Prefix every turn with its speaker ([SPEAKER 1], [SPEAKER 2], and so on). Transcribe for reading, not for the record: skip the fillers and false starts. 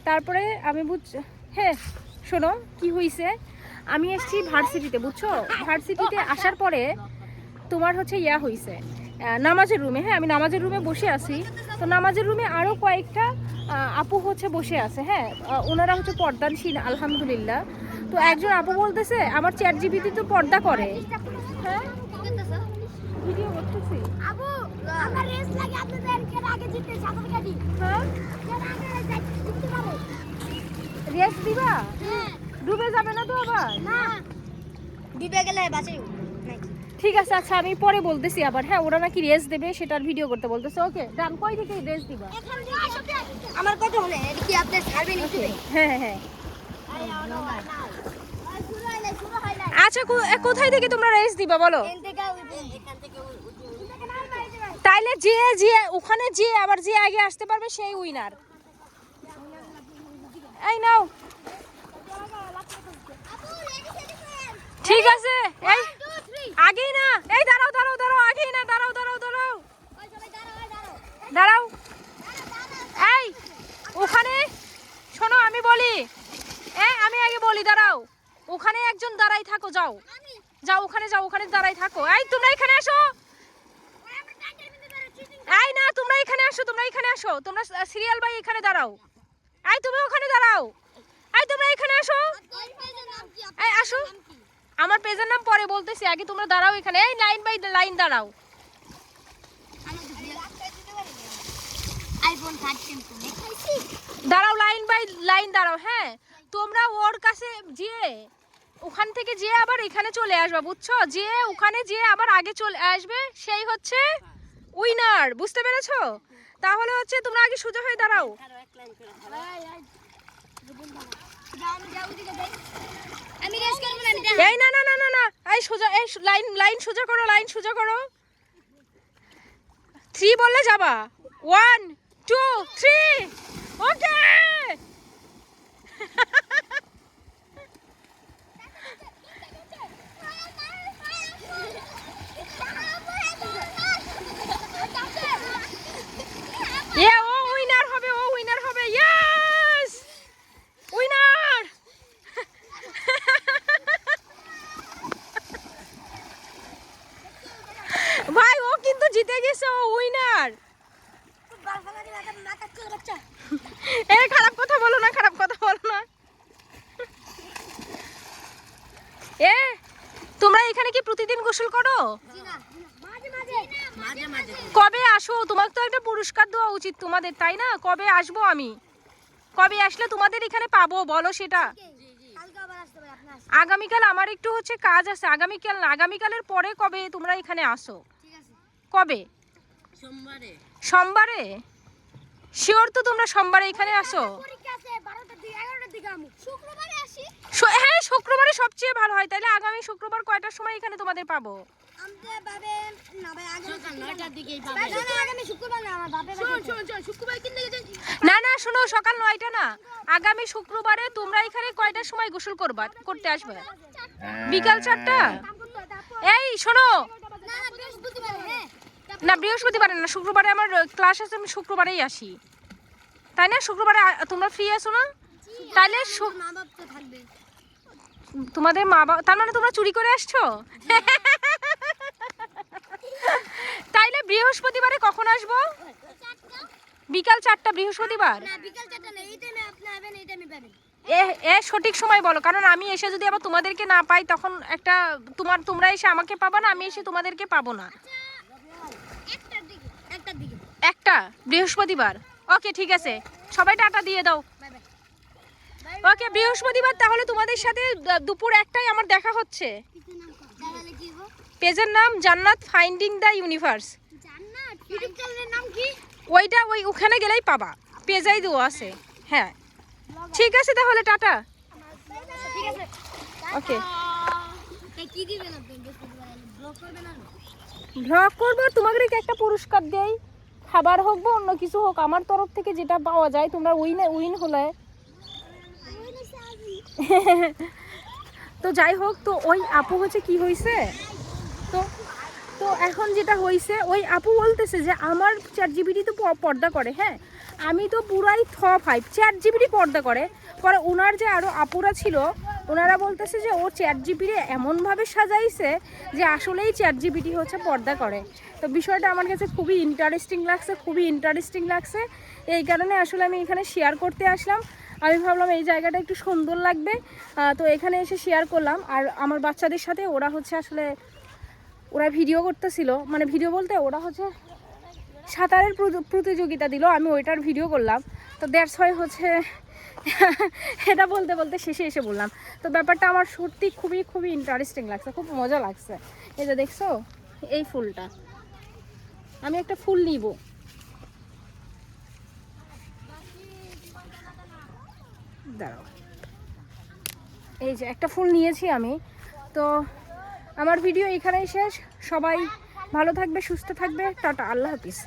[SPEAKER 1] তারপরে আমি হ্যাঁ শোনো কি হয়েছে, আমি এসেছি ভার্সিটিতে, বুঝছো? ভার্সিটিতে আসার পরে তোমার হচ্ছে ইয়া হয়েছে নামাজের রুমে। হ্যাঁ, আমি নামাজের রুমে বসে আছি, তো নামাজের রুমে আরও কয়েকটা আপু হচ্ছে বসে আছে। হ্যাঁ, ওনারা হচ্ছে পর্দানশীল আলহামদুলিল্লাহ। তো একজন আপু বলতেছে আমার চ্যাট জিপিটি তো পর্দা করে। হ্যাঁ, ভিডিও করতেছি। আপু আমার রেস লাগে আপনাদেরকে আগে জিততে সাথে গাড়ি। হ্যাঁ, জিততে পারো। রেস দিবা? হ্যাঁ। ডুবে যাবে না তো আবার? না, ডুবে গেলে বাঁচাই। ঠিক আছে, আচ্ছা আমি পরে বলতেছি আবার। হ্যাঁ, ওরা নাকি রেস দেবে, সেটার ভিডিও করতে বলতেছে। ওকে ডান। কই থেকে রেস দিবা? আমার কত হলে কি আপনি ছাড়বেন? হ্যাঁ হ্যাঁ। আচ্ছা, কোথায় থেকে তোমরা রেস দিবা বলো? তাইলে যে ওখানে যে আবার যে আগে আসতে পারবে সেই উইনার। এই নাও। ঠিক আছে, এই আগেই না, এই দাঁড়াও দাঁড়াও দাঁড়াও, আগেই না, দাঁড়াও দাঁড়াও দাঁড়াও দাঁড়াও। এই ওখানে শোনো, আমি বলি, আমি আগে বলি, দাঁড়াও। ওখানে একজন দাঁড়াই থাকো, যাও যাও, ওখানে যাও, ওখানে দাঁড়াই থাকো। এই তোমরা এখানে আসো। এই না, তোমরা এখানে আসো, তোমরা এখানে আসো, তোমরা সিরিয়াল বাই এখানে দাঁড়াও। এই তুমি ওখানে দাঁড়াও। এই তোমরা এখানে আসো। এই আসো। আমার পেজের নাম পরে বলতেছি, আগে তোমরা দাঁড়াও এখানে। এই লাইন বাই লাইন দাঁড়াও। দাঁড়াও, লাইন বাই লাইন দাঁড়াও। হ্যাঁ, তোমরা ওর কাছে যেয়ে ওখান থেকে যেয়ে আবার এখানে চলে আসবা, বুঝছো? যে ওখানে যেয়ে আবার আগে চলে আসবে সেই হচ্ছে উইনার, বুঝতে পেরেছো? তাহলে হচ্ছে তোমরা আগে সোজা হয়ে দাঁড়াও। এই না না না না না, এই সোজা, এই লাইন সোজা করো, লাইন সোজা করো। 3 বললে যাবা। 1 2 3। ওকে। ও উইনার হবে, ও উইনার হবে। Yes, winner. ভাই ও কিন্তু জিতে গেছে, ও উইনার। এই খারাপ কথা বলো না, খারাপ কথা বলো না। তোমরা এখানে কি প্রতিদিন গোসল করো? কবে আসো? তোমাকে তো একটা পুরস্কার দেওয়া উচিত তোমাদের, তাই না? কবে আসবো আমি? কবে আসলে তোমাদের এখানে পাবো বলো সেটা? আগামীকাল আমার একটু হচ্ছে কাজ আছে। আগামীকাল না, আগামীকালের পরে কবে তোমরা এখানে আসো? কবে? সোমবারে। সোমবারে শিওর তো তোমরা সোমবারে এখানে আসো? হ্যাঁ, শুক্রবারে সবচেয়ে ভালো হয়। তাহলে আগামী শুক্রবার কয়টার সময় এখানে তোমাদের পাবো? না না, শোনো, সকাল 9টা না, আগামী শুক্রবারে তোমরা এখানে কয়টার সময় গোসল করতে আসবে? বিকাল 4টা। এই শোনো, না বৃহস্পতিবারে না, শুক্রবারে আমার ক্লাস আছে, আমি শুক্রবারেই আসি, তাই না? শুক্রবারে তোমরা ফ্রি আছো না? তাহলে তোমাদের মা বাবা, তার মানে তোমরা চুরি করে আসছো? তাইলে বৃহস্পতিবারে কখন আসবো? বিকাল 4টা বৃহস্পতিবার। সঠিক সময় বলো, কারণ আমি এসে যদি আবার তোমাদেরকে না পাই তখন একটা তোমরা এসে আমাকে পাবা না, আমি এসে তোমাদেরকে পাবো না। 1টা বৃহস্পতিবার। ওকে ঠিক আছে, সবাই টাটা দিয়ে দাও। ওকে, বৃহস্পতিবার তাহলে তোমাদের সাথে দুপুর 1টায় আমার দেখা হচ্ছে। পেজের নাম জান্নাত ফাইন্ডিং দ্য ইউনিভার্স। ওইটা ওখানে গেলেই পাবা, পেজেই দেওয়া আছে। হ্যাঁ ঠিক আছে, তাহলে টাটা। ওকে, ভ্লগ করবো, তোমাদেরকে একটা পুরস্কার দেই, খাবার হোক বা অন্য কিছু হোক, আমার তরফ থেকে যেটা পাওয়া যায়। তোমরা উইন হলে তো যাই হোক, তো ওই আপু হচ্ছে কি হয়েছে, তো এখন যেটা হয়েছে, ওই আপু বলতেছে যে আমার চ্যাট জিপিটি তো পর্দা করে। হ্যাঁ, আমি তো পুরাই ফাইভ। ChatGPT পর্দা করে। পরে ওনার যে আরও আপুরা ছিল, ওনারা বলতেছে যে ও ChatGPT এমনভাবে সাজাইছে যে আসলেই ChatGPT হচ্ছে পর্দা করে। তো বিষয়টা আমার কাছে খুবই ইন্টারেস্টিং লাগছে। এই কারণে আসলে আমি এখানে শেয়ার করতে আসলাম। আমি ভাবলাম এই জায়গাটা একটু সুন্দর লাগবে, তো এখানে এসে শেয়ার করলাম। আর আমার বাচ্চাদের সাথে ওরা হচ্ছে আসলে ওরা ভিডিও করতেছিল, মানে ভিডিও বলতে ওরা হচ্ছে সাঁতারের প্রতিযোগিতা দিল, আমি ওইটার ভিডিও করলাম। তো দ্যাটস ওয়াই হচ্ছে এটা বলতে বলতে শেষে এসে বললাম। তো ব্যাপারটা আমার সত্যি খুবই ইন্টারেস্টিং লাগছে, খুব মজা লাগছে। এই যে দেখছো এই ফুলটা, আমি একটা ফুল নিব। দাঁড়াও, এই যে একটা ফুল নিয়েছি আমি। তো আমার ভিডিও এখানেই শেষ। সবাই ভালো থাকবে, সুস্থ থাকবে। টাটা, আল্লাহ হাফিজ।